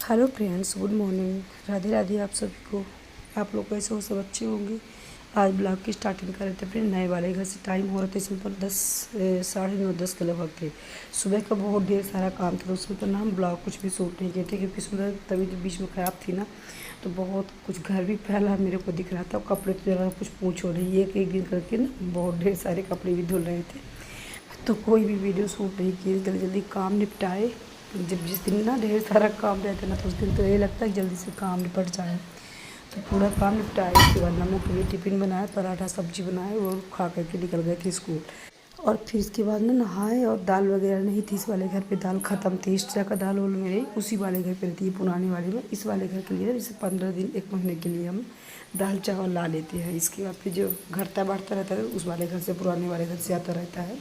Hello friends, good morning. Radhe Radhe आप सबको। आप लोग कैसे हो? सब अच्छे होंगे। आज ब्लॉग की स्टार्टिंग कर रहे थे फ्रेंड नए वाले घर से। टाइम हो रहा था इसमें पर 10 साढ़े 9 10 के लगभग थे। सुबह का बहुत ढेर सारा काम था, तो उसमें पर ना हम ब्लॉग कुछ भी शूट नहीं किए थे क्योंकि सुबह तभी तो बीच में ख़राब थी ना, तो बहुत कुछ घर भी फैला मेरे को दिख रहा था। कपड़े तो ज़रा कुछ पूछो नहीं, एक एक दिन करके ना बहुत ढेर सारे कपड़े भी धुल रहे थे, तो कोई भी वीडियो शूट नहीं की। जल्दी जल्दी काम निपटाए। जब जिस दिन ना ढेर सारा काम रहता है ना, तो उस दिन तो ये लगता है कि जल्दी से काम निपट जाए, तो पूरा काम निपटाए। उसके बाद नमक के लिए टिफ़िन बनाया, पराठा सब्जी बनाए और खा करके निकल गए थे स्कूल। और फिर इसके बाद ना नहाए, और दाल वगैरह नहीं थी इस वाले घर पे, दाल ख़त्म थी। एक्स्ट्रा का दाल वाल मेरे उसी वाले घर पे रहती है, पुराने वाले में। इस वाले घर के लिए जैसे 15 दिन 1 महीने के लिए हम दाल चावल ला लेते हैं। इसके बाद फिर जो घटता बढ़ता रहता है उस वाले घर से, पुराने वाले घर से आता रहता है।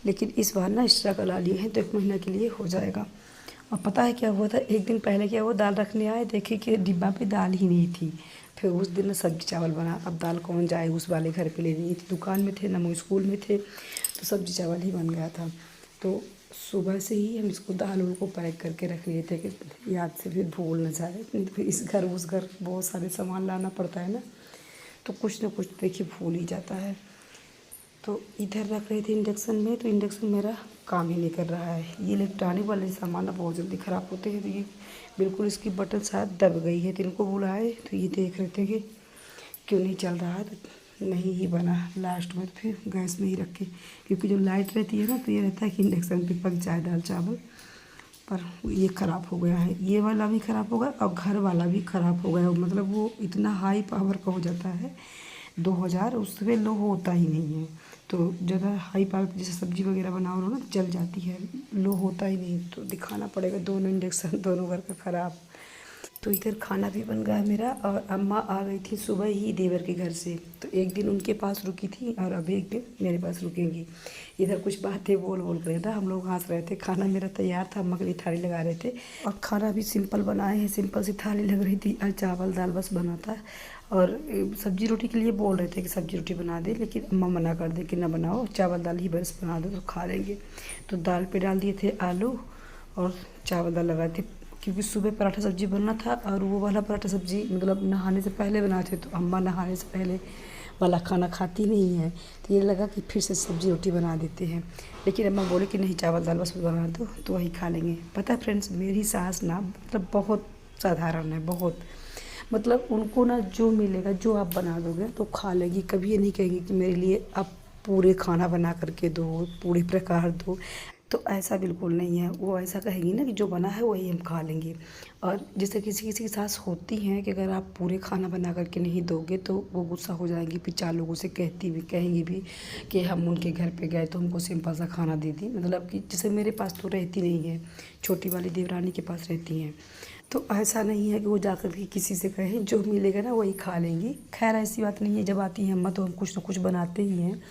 लेकिन इस बार ना एक्स्ट्रा का ला लिए हैं, तो 1 महीना के लिए हो जाएगा। और पता है क्या हुआ था? एक दिन पहले क्या हुआ, दाल रखने आए, देखे कि डिब्बा पे दाल ही नहीं थी। फिर उस दिन सब्जी चावल बना। अब दाल कौन जाए उस वाले घर पे लेने? थी दुकान में थे ना, वो स्कूल में थे, तो सब्जी चावल ही बन गया था। तो सुबह से ही हम इसको दाल उल को पैक करके रख लिए थे कि याद से फिर भूल न जाए। नहीं तो फिर इस घर उस घर बहुत सारे सामान लाना पड़ता है ना, तो कुछ ना कुछ देखिए भूल ही जाता है। तो इधर रख रहे थे इंडक्शन में, तो इंडक्शन मेरा काम ही नहीं कर रहा है। ये इलेक्ट्रॉनिक वाले सामान ना बहुत जल्दी ख़राब होते हैं। तो ये बिल्कुल इसकी बटन शायद दब गई है, तो इनको बुलाए तो ये देख रहे थे कि क्यों नहीं चल रहा है, तो नहीं ही बना। लास्ट में तो फिर गैस में ही रखे, क्योंकि जो लाइट रहती है ना, तो ये रहता है कि इंडक्शन पे पक जाए दाल चावल। पर ये ख़राब हो गया है, ये वाला भी ख़राब हो गया और घर वाला भी ख़राब हो गया। मतलब वो इतना हाई पावर का हो जाता है 2000, उससे लो होता ही नहीं है। तो ज़्यादा हाई पावर जैसे सब्ज़ी वगैरह बनाओ ना, जल जाती है, लो होता ही नहीं। तो दिखाना पड़ेगा दोनों इंडक्शन, दोनों घर का ख़राब। तो इधर खाना भी बन गया मेरा, और अम्मा आ गई थी सुबह ही देवर के घर से, तो एक दिन उनके पास रुकी थी और अब एक दिन मेरे पास रुकेंगी। इधर कुछ बातें बोल बोल रहे था, हम लोग हंस रहे थे। खाना मेरा तैयार था, अम्मा के लिए थाली लगा रहे थे, और खाना भी सिंपल बनाए हैं। सिंपल सी थाली लग रही थी, और चावल दाल बस बना था। और सब्जी रोटी के लिए बोल रहे थे कि सब्जी रोटी बना दे, लेकिन अम्मा मना कर दे कि ना बनाओ, चावल दाल ही बस बना दो तो खा लेंगे। तो दाल पे डाल दिए थे आलू, और चावल दाल लगाए थे, क्योंकि सुबह पराठा सब्जी बनना था। और वो वाला पराठा सब्जी मतलब नहाने से पहले बनाए थे, तो अम्मा नहाने से पहले वाला खाना खाती नहीं है, तो ये लगा कि फिर से सब्जी रोटी बना देते हैं। लेकिन अम्मा बोले कि नहीं, चावल दाल बस बना दो तो वही खा लेंगे। पता है फ्रेंड्स, मेरी सास ना मतलब बहुत साधारण है, बहुत। मतलब उनको ना जो मिलेगा, जो आप बना दोगे तो खा लेगी। कभी ये नहीं कहेगी कि मेरे लिए आप पूरे खाना बना करके दो, पूरे प्रकार दो, तो ऐसा बिल्कुल नहीं है। वो ऐसा कहेगी ना कि जो बना है वही हम खा लेंगे। और जैसे किसी किसी की सास होती हैं कि अगर आप पूरे खाना बना करके नहीं दोगे तो वो गुस्सा हो जाएंगी, फिर 4 लोगों से कहेंगी भी कि हम उनके घर पे गए तो हमको सिंपल सा खाना दे दी। मतलब कि जैसे मेरे पास तो रहती नहीं है, छोटी वाली देवरानी के पास रहती हैं, तो ऐसा नहीं है कि वो जाकर के किसी से कहें, जो मिलेगा ना वही खा लेंगी। खैर ऐसी बात नहीं है, जब आती हैं अम्मा तो हम कुछ ना कुछ बनाते ही हैं,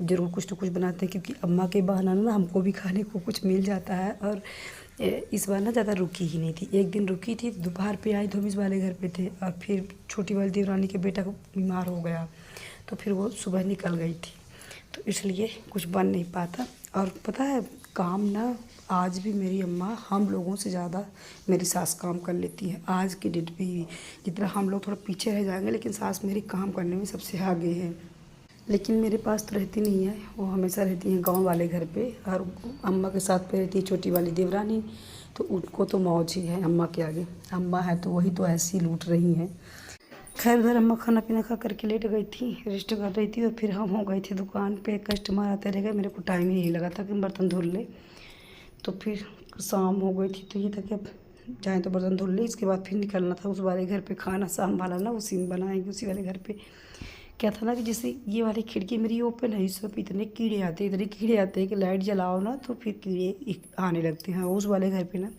ज़रूर कुछ ना कुछ बनाते हैं, क्योंकि अम्मा के बहाना ना हमको भी खाने को कुछ मिल जाता है। और इस बार ना ज़्यादा रुकी ही नहीं थी। एक दिन रुकी थी, दोपहर पे आई तो हम इस वाले घर पे थे, और फिर छोटी वाली देवरानी के बेटा को बीमार हो गया, तो फिर वो सुबह निकल गई थी, तो इसलिए कुछ बन नहीं पाता। और पता है, काम ना आज भी मेरी अम्मा हम लोगों से ज़्यादा मेरी सास काम कर लेती है। आज की डेट पे ही जितना हम लोग थोड़ा पीछे रह जाएंगे, लेकिन सास मेरी काम करने में सबसे आगे है। लेकिन मेरे पास तो रहती नहीं है, वो हमेशा रहती हैं गांव वाले घर पे, और अम्मा के साथ पे रहती है छोटी वाली देवरानी, तो उनको तो मौज ही है अम्मा के आगे। अम्मा है तो वही तो ऐसी लूट रही हैं। खैर उधर अम्मा खाना पीना खा करके लेट गई थी, रेस्ट कर रही थी, और फिर हम हो गए थे दुकान पे। कस्टमर आते रह गए, मेरे को टाइम ही नहीं लगा था कि बर्तन धुल ले। तो फिर शाम हो गई थी, तो ये था कि अब जाएँ तो बर्तन धुल ले, इसके बाद फिर निकलना था उस वाले घर पे। खाना शाम वाला ना उसी में बनाएंगे, उसी वाले घर पे। क्या था ना कि जैसे ये वाली खिड़की मेरी ओपन है, इस पर इतने कीड़े आते हैं, इतने कीड़े आते हैं कि लाइट जलाओ ना तो फिर कीड़े आने लगते हैं। उस वाले घर पे ना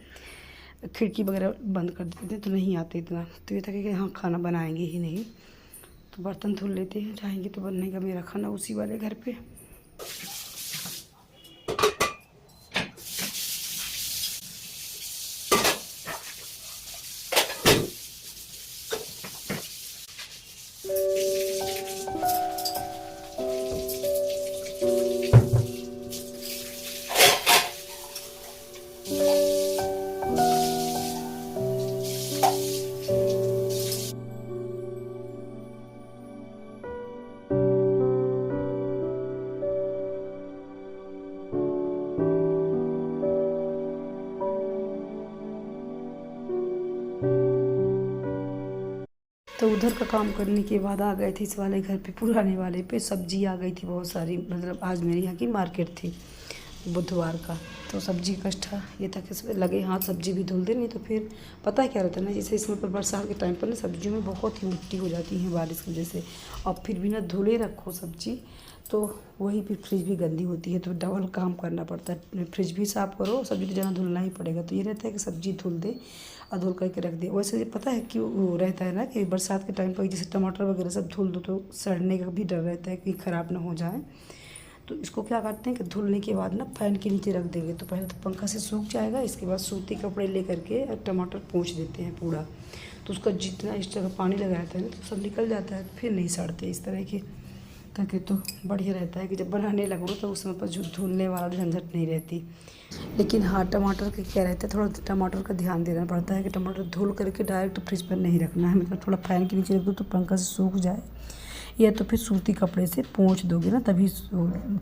खिड़की वगैरह बंद कर देते थे तो नहीं आते इतना। तो ये था कि हाँ, खाना बनाएंगे ही नहीं, तो बर्तन धुल लेते हैं, जाएंगे तो बनेगा मेरा खाना उसी वाले घर पे। उधर का काम करने के बाद आ गए थे इस वाले घर पे, पुराने वाले पे। सब्जी आ गई थी बहुत सारी, मतलब आज मेरे यहाँ की मार्केट थी बुधवार का, तो सब्जी इकट्ठा ये था कि लगे हाथ सब्जी भी धुल दे। नहीं तो फिर पता है क्या रहता है ना, जैसे इसमें पर बरसात के टाइम पर ना सब्जियों में बहुत ही मिट्टी हो जाती है बारिश की वजह से, और फिर भी ना धुले रखो सब्जी तो वही फिर फ्रिज भी गंदी होती है, तो डबल काम करना पड़ता है। फ्रिज भी साफ़ करो, सब्जी तो ज़्यादा धुलना ही पड़ेगा। तो ये रहता है कि सब्जी धुल दे और धुल करके रख दे। वैसे पता है क्यों वो रहता है ना कि बरसात के टाइम पर जैसे टमाटर वगैरह सब धुल दो तो सड़ने का भी डर रहता है कि ख़राब ना हो जाए। तो इसको क्या करते हैं कि धुलने के बाद ना फैन के नीचे रख देंगे, तो पहले तो पंखा से सूख जाएगा, इसके बाद सूती कपड़े ले करके टमाटर पोंछ देते हैं पूरा, तो उसका जितना एक्स्ट्रा पानी लगा रहता है ना तो सब निकल जाता है, फिर नहीं सड़ते इस तरह के करके। तो बढ़िया रहता है कि जब बनाने लगो तो उस समय पर जो धुलने वाला झंझट नहीं रहती। लेकिन हाँ, टमाटर के क्या रहता है, थोड़ा टमाटर का ध्यान देना पड़ता है कि टमाटर धुल करके डायरेक्ट फ्रिज पर नहीं रखना है, मतलब थोड़ा फैन के नीचे रख दो तो पंखा से सूख जाए, या तो फिर सूती कपड़े से पोंछ दोगे ना तभी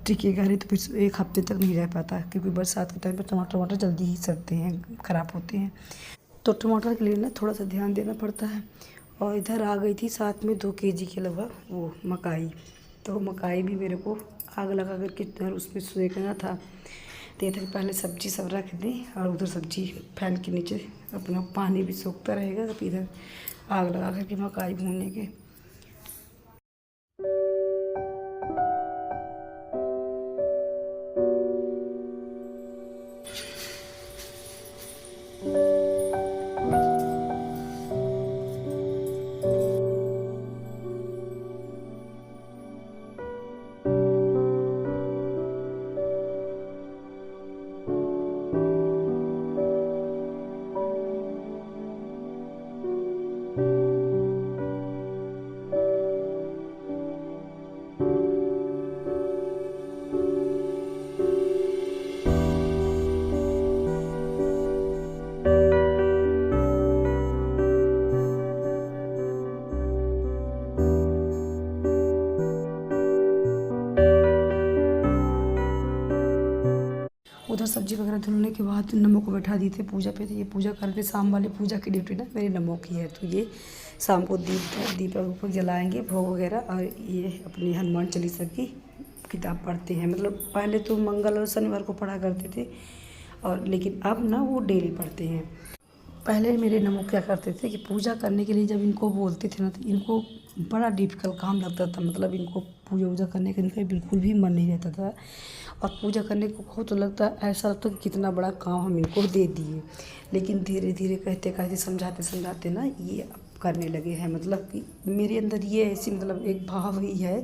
टिकेगा, नहीं तो फिर एक हफ्ते तक नहीं रह पाता, क्योंकि बरसात के टाइम पर टमाटर जल्दी ही सड़ते हैं, ख़राब होते हैं। तो टमाटर के लिए ना थोड़ा सा ध्यान देना पड़ता है। और इधर आ गई थी साथ में 2 केजी के लगभग वो मकाई, तो मकाई भी मेरे को आग लगा करके उसमें सेकना था। तो ये था कि पहले सब्जी सब रख दें और उधर सब्जी फैन के नीचे अपना पानी भी सूखता रहेगा, तो इधर आग लगा करके मकाई भूनने के। उधर सब्जी वगैरह धुलने के बाद नमो को बैठा दिए थे पूजा पे, तो ये पूजा करते शाम वाली पूजा की ड्यूटी ना मेरे नमो की है। तो ये शाम को दीपक जलाएंगे भोग वगैरह, और ये अपनी हनुमान चालीसा की किताब पढ़ते हैं। मतलब पहले तो मंगल और शनिवार को पढ़ा करते थे, और लेकिन अब ना वो डेली पढ़ते हैं। पहले मेरे नमो क्या करते थे कि पूजा करने के लिए जब इनको बोलते थे ना तो इनको बड़ा डिफ़िकल्ट काम लगता था, मतलब इनको पूजा वूजा करने का इनका बिल्कुल भी मन नहीं रहता था। और पूजा करने को कहो तो लगता ऐसा लगता कि कितना बड़ा काम हम इनको दे दिए। लेकिन धीरे धीरे कहते कहते समझाते समझाते ना ये अब करने लगे हैं। मतलब कि मेरे अंदर ये ऐसी मतलब एक भाव ही है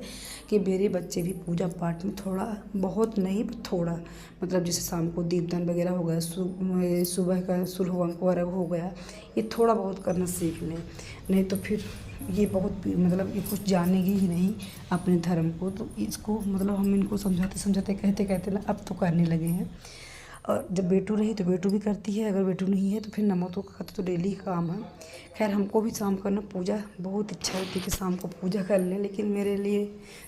कि मेरे बच्चे भी पूजा पाठ में थोड़ा बहुत नहीं थोड़ा, मतलब जैसे शाम को दीपदान वगैरह हो गया, सुबह का सुरह वरग हो गया, ये थोड़ा बहुत करना सीख लें। नहीं तो फिर ये बहुत मतलब ये कुछ जानेंगे ही नहीं अपने धर्म को। तो इसको मतलब हम इनको समझाते समझाते कहते कहते ना अब तो करने लगे हैं। और जब बेटू रही तो बेटू भी करती है, अगर बेटू नहीं है तो फिर नमो तो का तो डेली काम है। खैर हमको भी शाम को ना पूजा बहुत इच्छा होती है कि शाम को पूजा कर लें, लेकिन मेरे लिए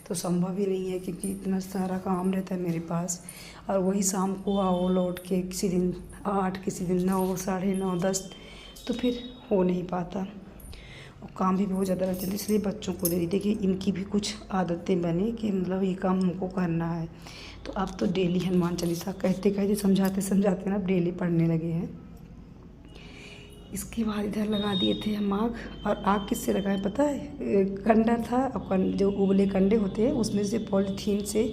तो संभव ही नहीं है क्योंकि इतना सारा काम रहता है मेरे पास। और वही शाम को आओ लौट के, किसी दिन 8, किसी दिन 9, 9:30, 10, तो फिर हो नहीं पाता। और काम भी बहुत ज़्यादा रहते हैं, इसलिए बच्चों को दे दी। देखिए इनकी भी कुछ आदतें बनी कि मतलब ये काम हमको करना है। तो अब तो डेली हनुमान चालीसा कहते कहते समझाते समझाते ना डेली पढ़ने लगे हैं। इसके बाद इधर लगा दिए थे हम आग। और आग किससे लगाए पता है, कंडा था, और जो उबले कंडे होते हैं उसमें से पॉलीथीन से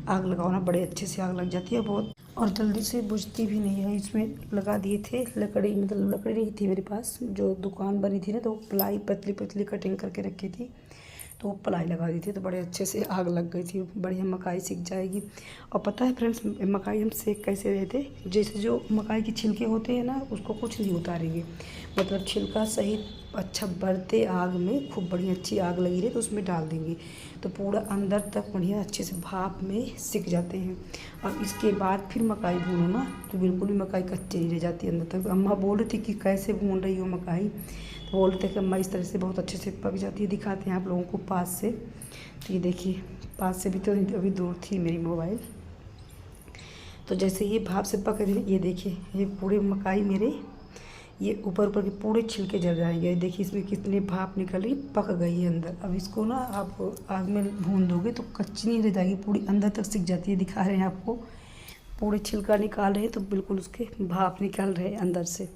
आग लगाओ ना बड़े अच्छे से आग लग जाती है बहुत, और जल्दी से बुझती भी नहीं है। इसमें लगा दिए थे लकड़ी, मतलब लकड़ी नहीं थी मेरे पास, जो दुकान बनी थी ना तो प्लाई पतली पतली कटिंग करके रखी थी, तो वो प्लाई लगा दी थी, तो बड़े अच्छे से आग लग गई थी। बढ़िया मकाई सीख जाएगी। और पता है फ्रेंड्स, मकाई हम सेक कैसे रहे थे, जैसे जो मकाई के छिलके होते हैं ना उसको कुछ नहीं उतारेंगे, मतलब छिलका सही अच्छा बढ़ते आग में खूब बढ़िया अच्छी आग लगी रही तो उसमें डाल देंगे, तो पूरा अंदर तक बढ़िया अच्छे से भाप में सिक जाते हैं। और इसके बाद फिर मकाई भूनो ना तो बिल्कुल भी मकाई कच्ची नहीं रह जाती अंदर तक। अम्मा बोल रही थी कि कैसे भून रही हो मकाई, तो बोलते हैं कि अम्मा इस तरह से बहुत अच्छे से पक जाती है। दिखाते हैं आप लोगों को पास से, तो ये देखिए पास से भी, तो अभी दूर थी मेरी मोबाइल। तो जैसे ये भाप से पक रही, ये देखिए ये पूरे मकाई मेरे ये ऊपर ऊपर के पूरे छिलके जल जाएंगे। देखिए इसमें कितनी भाप निकल रही, पक गई है अंदर। अब इसको ना आप आग में भून दोगे तो कच्ची नहीं रह जाएगी, पूरी अंदर तक सिक जाती है। दिखा रहे हैं आपको, पूरे छिलका निकाल रहे हैं तो बिल्कुल उसके भाप निकल रहे हैं अंदर से।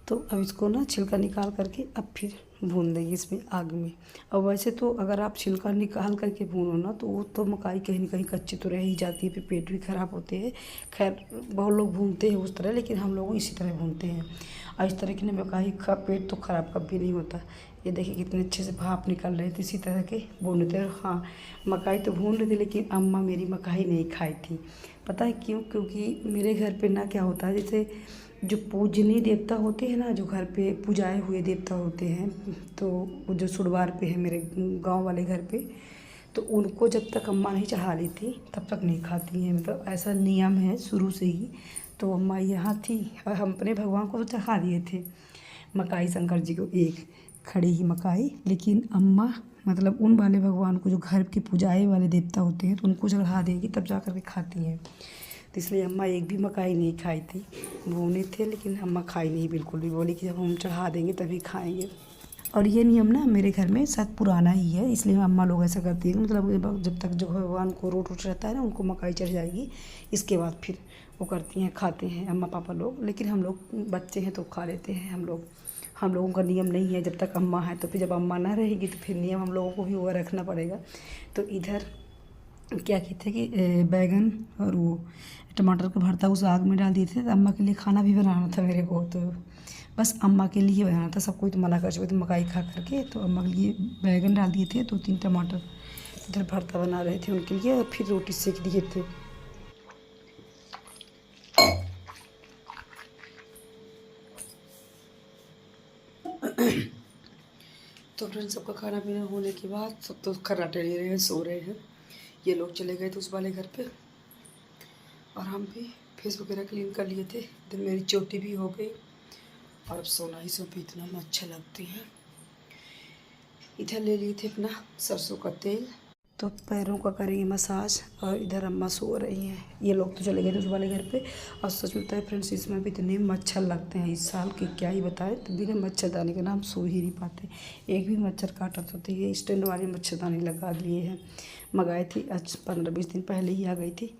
तो अब इसको ना छिलका निकाल करके अब फिर भून देंगे इसमें आग में। और वैसे तो अगर आप छिलका निकाल करके भूनो ना तो वो तो मकाई कहीं ना कहीं कच्ची तो रह ही जाती है, फिर पेट भी ख़राब होते हैं। खैर बहुत लोग भूनते हैं उस तरह, लेकिन हम लोग इसी तरह भूनते हैं। और इस तरह की ना मकाई का पेट तो ख़राब कभी नहीं होता। ये देखिए कितने अच्छे से भाप निकल रहे थे, इसी तरह के भून थे। हाँ, मकाई तो भून रहे थे, लेकिन अम्मा मेरी मकाई नहीं खाई थी। पता है क्यों? क्योंकि मेरे घर पे ना क्या होता है, जैसे जो पूजनीय देवता होते हैं ना, जो घर पे पूजाए हुए देवता होते हैं, तो वो जो सुरवार पे है मेरे गांव वाले घर पे, तो उनको जब तक अम्मा नहीं चढ़ा लेती तब तक नहीं खाती हैं। मतलब ऐसा नियम है शुरू से ही। तो अम्मा यहाँ थी और हम अपने भगवान को चढ़ा दिए थे मकाई, शंकर जी को एक खड़ी ही मकाई। लेकिन अम्मा मतलब उन वाले भगवान को जो घर के पूजाए वाले देवता होते हैं तो उनको चढ़ा देगी तब जा कर के खाती हैं। तो इसलिए अम्मा एक भी मकाई नहीं खाई थी। भूने थे लेकिन अम्मा खाई नहीं बिल्कुल भी, बोली कि जब हम चढ़ा देंगे तभी खाएंगे। और ये नियम ना मेरे घर में शायद पुराना ही है, इसलिए अम्मा लोग ऐसा करती है। मतलब जब तक जो भगवान को रोट उठ रहता है ना, उनको मकाई चढ़ जाएगी, इसके बाद फिर वो करती हैं, खाते हैं अम्मा पापा लोग। लेकिन हम लोग बच्चे हैं तो खा लेते हैं हम लोगों का नियम नहीं है जब तक अम्मा है। तो फिर जब अम्मा ना रहेगी तो फिर नियम हम लोगों को भी वो रखना पड़ेगा। तो इधर क्या किए थे कि बैगन और वो टमाटर का भरता उस आग में डाल दिए थे। तो अम्मा के लिए खाना भी बनाना था मेरे को, तो बस अम्मा के लिए बनाना था। सब कोई तो मना कर चुके थे मकाई खा करके, तो अम्मा के लिए बैगन डाल दिए थे, 2-3 टमाटर। इधर भरता बना रहे थे उनके लिए, और फिर रोटी सेक दिए थे। तो फ्रेंड्स, सबका खाना पीना होने के बाद सब तो खर्राटे ले रहे हैं, सो रहे हैं। ये लोग चले गए थे उस वाले घर पे, और हम भी फेस वगैरह क्लीन कर लिए थे। इधर मेरी चोटी भी हो गई, और अब सोना ही सब इतना अच्छा लगती है। इधर ले लिए थे अपना सरसों का तेल, तो पैरों का करेंगे मसाज। और इधर अम्मा सो रही हैं। ये लोग तो चले गए थे उस वाले घर पे। और सच में बताए फ्रेंड्स, इसमें भी इतने मच्छर लगते हैं इस साल के, क्या ही बताए। तो बिना मच्छरदानी के ना हम सो ही नहीं पाते, एक भी मच्छर काटा तो ये स्टैंड वाली मच्छरदानी लगा लिए हैं। मंगाई थी आज 15-20 दिन पहले ही आ गई थी।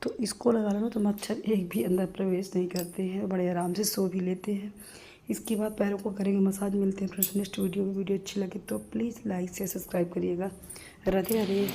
तो इसको लगा लो तो मच्छर एक भी अंदर प्रवेश नहीं करते हैं, बड़े आराम से सो भी लेते हैं। इसके बाद पैरों को करेंगे मसाज। मिलते हैं फ्रेंड्स नेक्स्ट वीडियो में। वीडियो अच्छी लगे तो प्लीज़ लाइक से सब्सक्राइब करिएगा। राधे राधे।